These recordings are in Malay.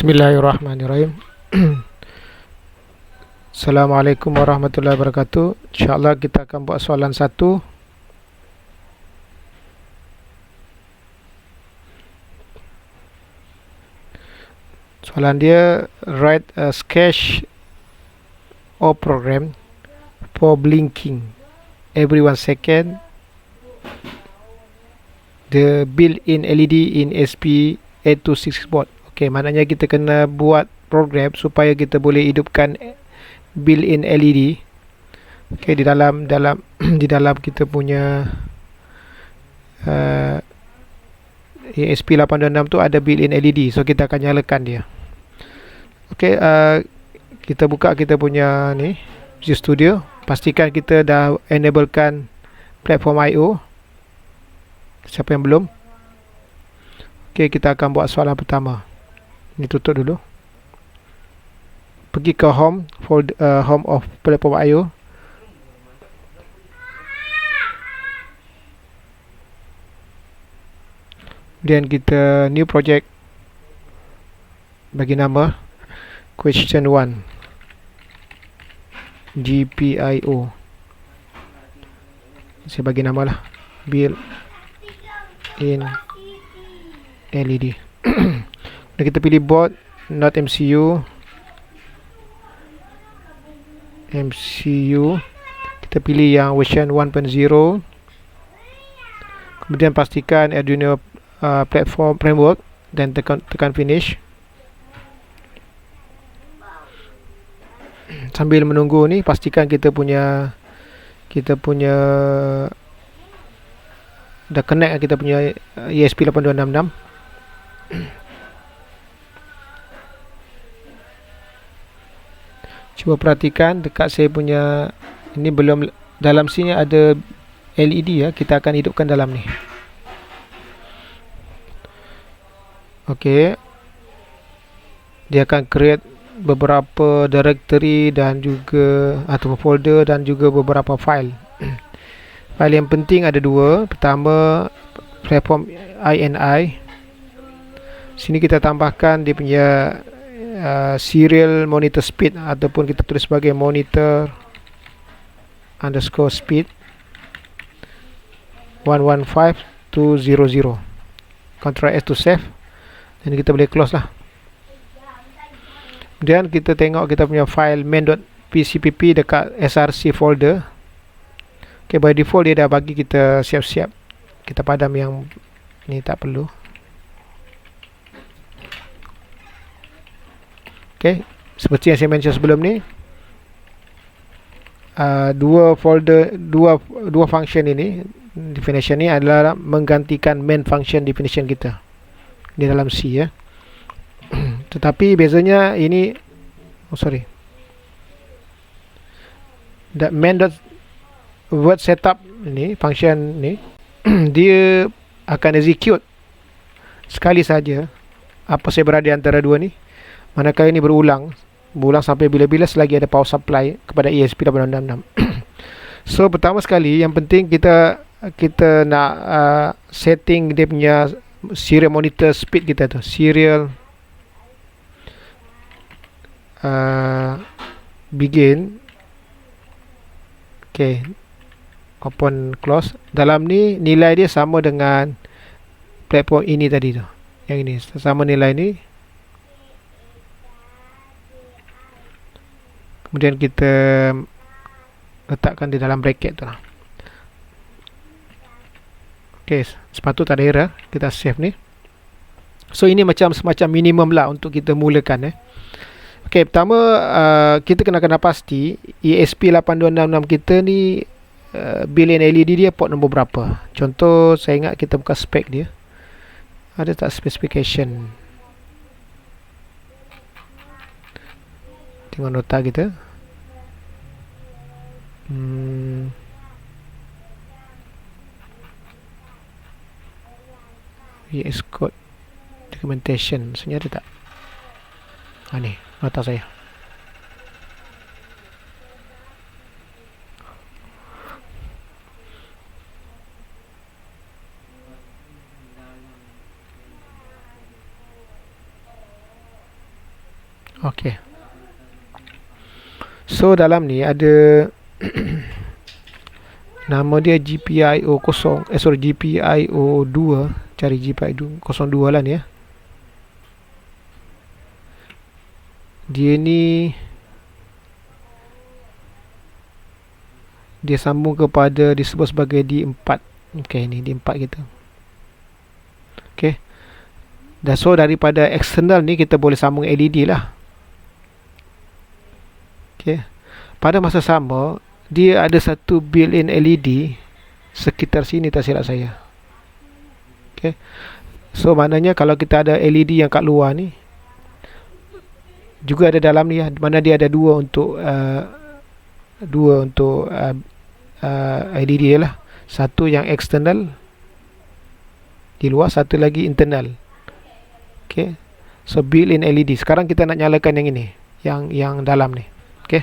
Bismillahirrahmanirrahim. Assalamualaikum warahmatullahi wabarakatuh. InsyaAllah kita akan buat soalan satu. Soalan dia, write a sketch or program for blinking every 1 second the built-in LED in SP826 board. Okey, maknanya kita kena buat program supaya kita boleh hidupkan built-in LED. Okey, di dalam di dalam kita punya ESP826 tu ada built-in LED, so kita akan nyalakan dia. Okey, kita buka kita punya ni Visual Studio. Pastikan kita dah enablekan platform I/O. Siapa yang belum? Okey, kita akan buat soalan pertama. Ini tutup dulu. Pergi ke home folder, home of platform I/O. Kemudian kita new project, bagi nama question 1 GPIO. Saya bagi nama lah build in LED. Dan kita pilih board, not MCU. Kita pilih yang version 1.0. Kemudian pastikan Arduino platform framework dan tekan finish. Sambil menunggu ni, pastikan kita punya dah connect kita punya ESP8266. Cuba perhatikan dekat saya punya ini, belum, dalam sini ada LED ya, kita akan hidupkan dalam ni. Okey, dia akan create beberapa directory dan juga atau folder dan juga beberapa file. File yang penting ada dua. Pertama, platform INI. Sini kita tambahkan dia punya serial monitor speed, ataupun kita tulis sebagai monitor underscore speed 115200. Ctrl S to save, dan kita boleh close lah. Kemudian kita tengok kita punya file main.pcpp dekat src folder. Okay, by default dia dah bagi kita siap-siap. Kita padam yang ni, tak perlu. Okay, seperti yang saya mention sebelum ni, dua function ini, definition ni adalah menggantikan main function definition kita di dalam C ya. Tetapi bezanya ini, that main.word setup ni, function ni dia akan execute sekali saja apa saya berada antara dua ni. Manakala ini berulang sampai bila-bila selagi ada power supply kepada ESP8266. So pertama sekali yang penting kita nak setting dia punya serial monitor speed kita tu, serial begin. Okay, open close. Dalam ni nilai dia sama dengan platform ini tadi tu, yang ini sama nilai ni. Kemudian kita letakkan di dalam bracket tu lah. Okay, sepatutnya tak ada error. Kita save ni. So ini semacam minimum lah untuk kita mulakan. Okay, pertama kita kena pasti ESP8266 kita ni built-in LED dia port nombor berapa. Contoh saya ingat kita buka spek dia. Ada tak specification? Tengok nota kita. VS Code documentation, sebenarnya ada tak? Ni nota saya. Okey. So dalam ni ada nama dia GPIO 0, GPIO 2. Cari GPIO 02 lah ni ya. Dia ni dia sambung kepada disebut sebagai D4. Okey, ni D4 kita. Okey. Dan so daripada eksternal ni kita boleh sambung LED lah. Okey. Pada masa sama dia ada satu built-in LED sekitar sini tak silap saya. Okey. So maknanya kalau kita ada LED yang kat luar ni juga ada dalam ni ya, mana dia ada dua untuk LED dia lah. Satu yang eksternal di luar, satu lagi internal. Okey. So built-in LED. Sekarang kita nak nyalakan yang ini, yang dalam ni. Okey.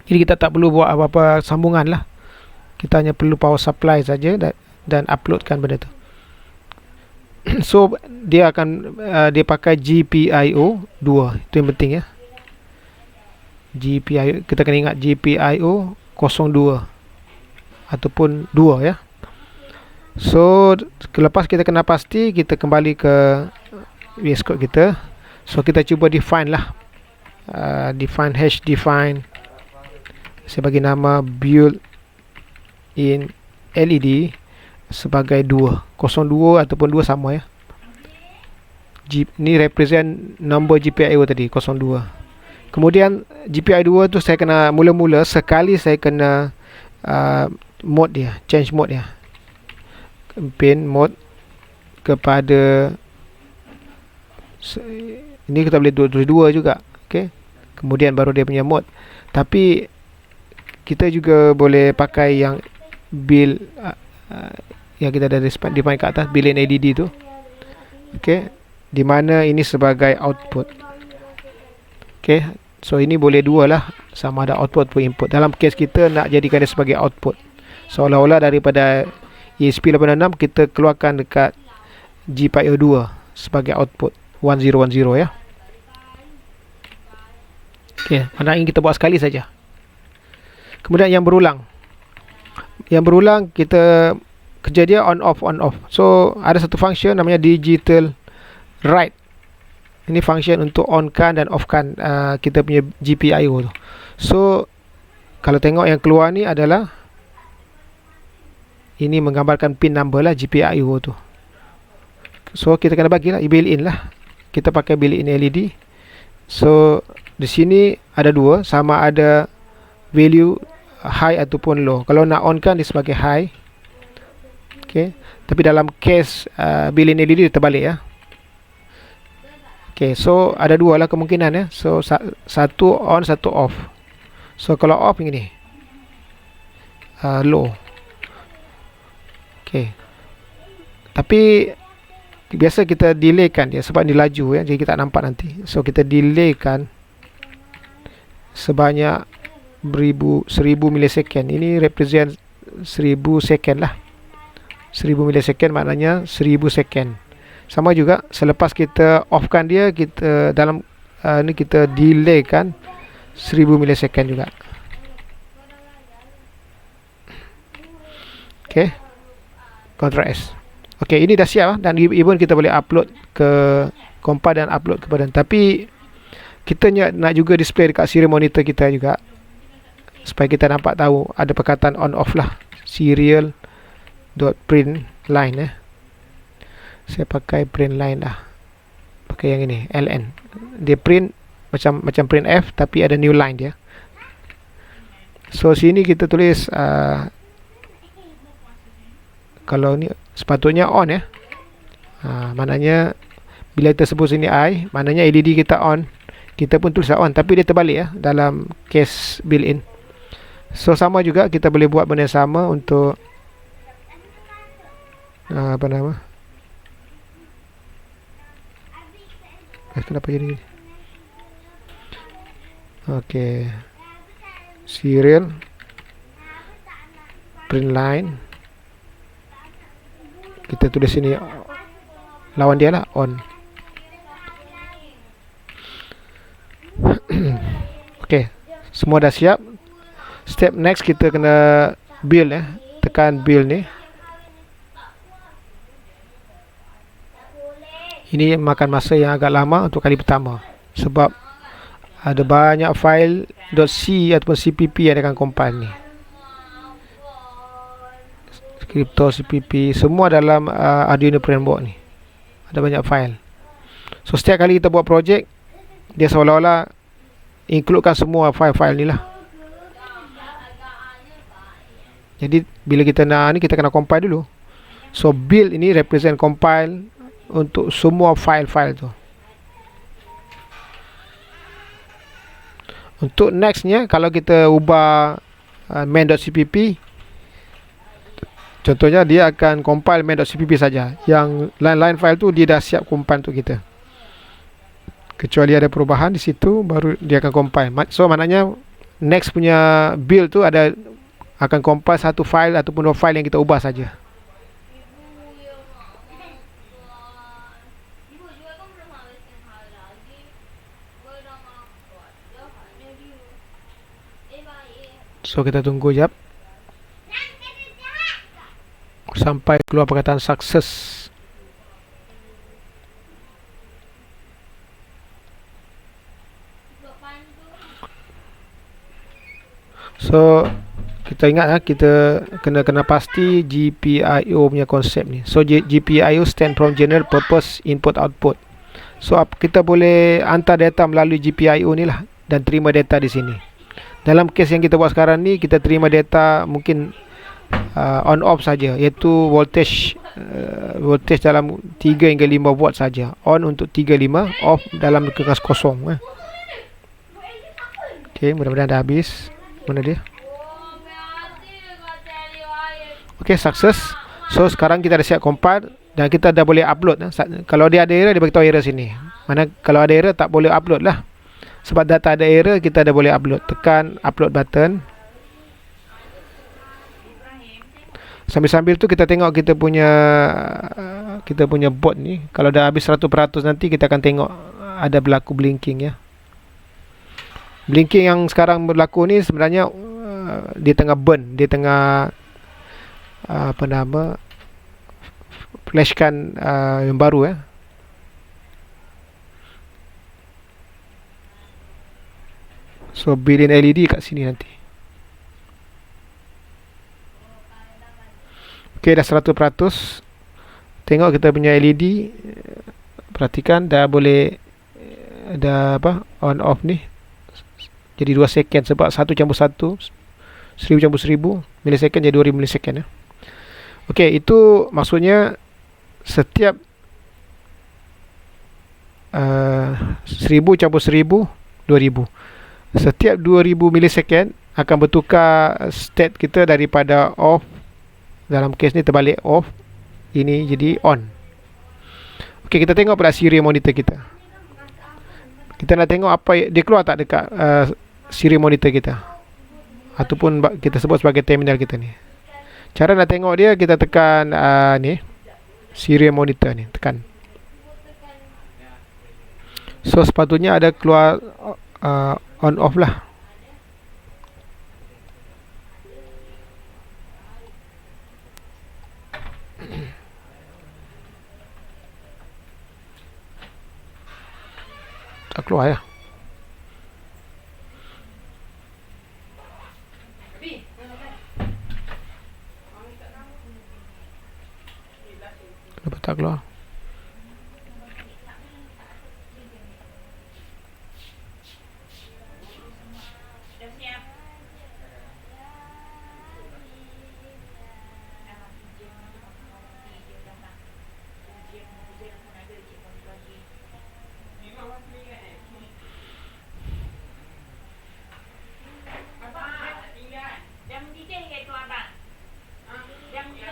Jadi kita tak perlu buat apa-apa sambungan lah. Kita hanya perlu power supply saja dan uploadkan benda tu. So dia akan dia pakai GPIO 2. Itu yang penting ya. GPIO, kita kena ingat GPIO 02 ataupun 2 ya. So lepas kita kena pasti, kita kembali ke VS Code kita. So kita cuba define lah, define hash define. Saya bagi nama build in LED sebagai 2, 02 ataupun 2 sama ya. Ni represent number GPIO tadi 02. Kemudian GPIO 2 tu saya kena mula-mula sekali saya kena mode dia, change mode dia, pin mode kepada ini kita boleh dua juga. Okay. Kemudian baru dia punya mode. Tapi kita juga boleh pakai yang build yang kita ada define kat atas, built-in LED tu. Okay. Di mana ini sebagai output. Okay. So ini boleh dua lah, sama ada output atau input. Dalam case kita nak jadikan dia sebagai output, seolah-olah daripada ESP86 kita keluarkan dekat GPIO 2 sebagai output 1010 ya. Okay, mana ini kita buat sekali saja. Kemudian yang berulang, kita kerja dia on off. So ada satu function namanya digital write. Ini function untuk on-kan dan off-kan kita punya GPIO tu. So kalau tengok yang keluar ni adalah, ini menggambarkan pin number lah GPIO tu. So kita kena bagilah built-in lah. Kita pakai built-in LED. So di sini ada dua, sama ada value high ataupun low. Kalau nak on kan dia sebagai high. Okay. Tapi dalam case built-in LED dia terbalik ya. Okay, so ada dua lah kemungkinan ya. So satu on, satu off. So kalau off ini low. Okay. Tapi biasa kita delaykan dia sebab dia laju ya, jadi kita tak nampak nanti. So kita delaykan sebanyak 1000 milisecond. Ini represent 1000 second lah. 1000 milisecond maknanya 1000 second. Sama juga selepas kita offkan dia, kita dalam ni kita delaykan 1000 milisecond juga. Okay, Ctrl S. Okay, ini dah siap dan even kita boleh upload ke compile dan upload kepada. Tapi kita nak juga display dekat serial monitor kita juga, supaya kita nampak tahu ada perkataan on off lah. Serial.print line Saya pakai print line lah. Pakai yang ini, LN. Dia print macam print F, tapi ada new line dia. So sini kita tulis kalau ni sepatutnya on ya. Maknanya bila kita sebut sini I, maknanya LED kita on. Kita pun tulis on, tapi dia terbalik ya dalam case built-in. So sama juga kita boleh buat benda sama untuk apa nama? Kenapa jadi? Okay. Serial print line. Kita tulis sini lawan dia lah on. Okey, semua dah siap. Step next kita kena build tekan build ni. Ini makan masa yang agak lama untuk kali pertama sebab ada banyak file .c ataupun cpp yang akan compile ni. Crypto, cpp, semua dalam Arduino framework ni. Ada banyak file. So setiap kali kita buat projek, dia seolah-olah includekan semua file-file ni lah. Jadi bila kita nak ni, kita kena compile dulu. So build ini represent compile untuk semua file-file tu. Untuk nextnya, kalau kita ubah main.cpp, contohnya dia akan compile main.cpp saja. Yang lain-lain file tu dia dah siap compile untuk kita. Kecuali ada perubahan di situ, baru dia akan compile. So maknanya next punya build tu akan compile satu file ataupun dua file yang kita ubah saja. So kita tunggu jap sampai keluar perkataan success. So kita ingat kita kena pasti GPIO punya konsep ni. So GPIO stand from General Purpose Input Output. So kita boleh hantar data melalui GPIO ni lah dan terima data di sini. Dalam kes yang kita buat sekarang ni, kita terima data mungkin on off saja, iaitu voltage dalam 3 hingga 5 watt saja. On untuk 3-5, off dalam keras kosong. Okey, mudah-mudahan dah habis. Mana dia? Okey, success. So sekarang kita dah siap compile dan kita dah boleh upload. Kalau dia ada error, dia beritahu error sini. Mana kalau ada error tak boleh upload lah. Sebab data ada error, kita dah boleh upload. Tekan upload button. Sambil-sambil tu kita tengok kita punya bot ni. Kalau dah habis 100% nanti kita akan tengok ada berlaku blinking ya. Blinking yang sekarang berlaku ni sebenarnya dia tengah burn, dia tengah flashkan yang baru ya. So built-in LED kat sini nanti. Okey, dah 100%. Tengok kita punya LED. Perhatikan dah boleh on off ni. Jadi 2 second sebab 1/1 1000/1000 milisecond jadi 2000 milisecond ya. Okey, itu maksudnya setiap 1000/1000 2000. Setiap 2000 milisecond akan bertukar state kita daripada off, dalam kes ni terbalik off, ini jadi on. Okey, kita tengok pada serial monitor kita. Kita nak tengok apa dia keluar tak dekat serial monitor kita, ataupun kita sebut sebagai terminal kita ni. Cara nak tengok dia, kita tekan ni serial monitor ni, tekan. So sepatutnya ada keluar on off lah. Tak keluar ya. Kenapa tak keluar?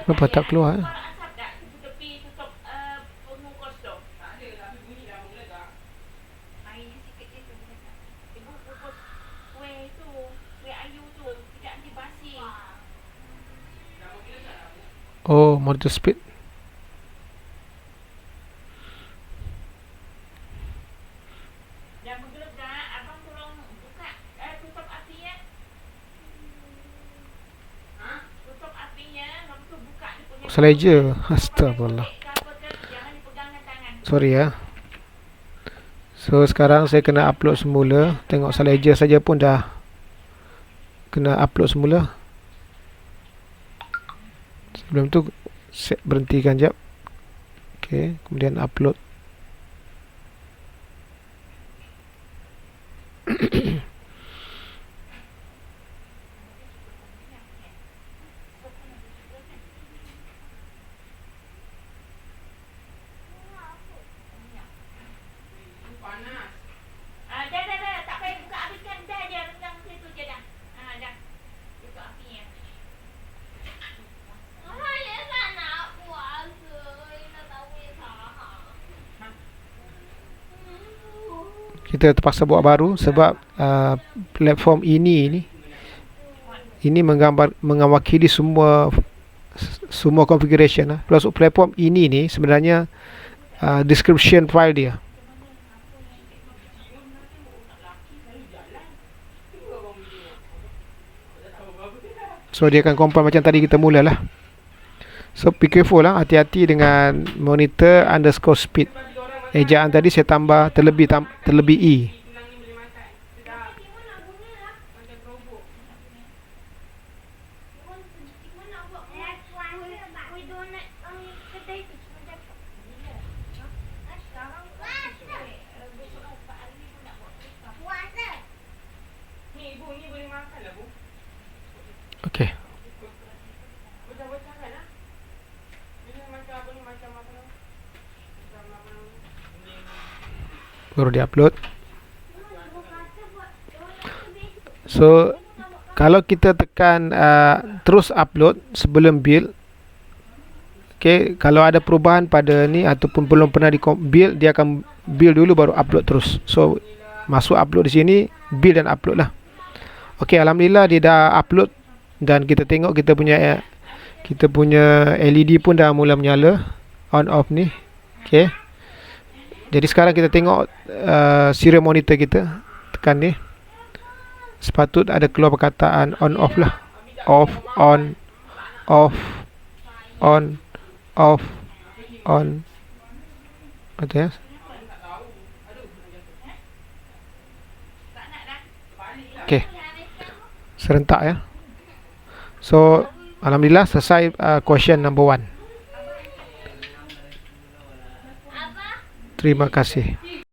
Kenapa tak keluar? Oh, monitor speed. Saja. Astagfirullah. Sorry ya. So sekarang saya kena upload semula. Tengok saja saja pun dah kena upload semula. Sebelum tu set berhentikan jap. Okey, kemudian upload. Kita terpaksa buat baru sebab platform ini mewakili semua configuration lah. Plus platform ini ni sebenarnya description file dia. So dia akan compile macam tadi kita mulalah. So be careful lah, hati-hati dengan monitor underscore speed. Ejaan tadi saya tambah terlebih E. Okey. Baru di-upload. So kalau kita tekan terus upload sebelum build, okay, kalau ada perubahan pada ni ataupun belum pernah di build, dia akan build dulu baru upload terus. So masuk upload di sini, build dan upload lah. Okay, alhamdulillah dia dah upload dan kita tengok kita punya LED pun dah mula menyala on off ni. Okay. Jadi sekarang kita tengok serial monitor kita. Tekan ni. Sepatut ada keluar perkataan on off lah. Off, on, off, on, off, on. Betul ya? Okay. Serentak ya. So alhamdulillah selesai question number 1. Terima kasih.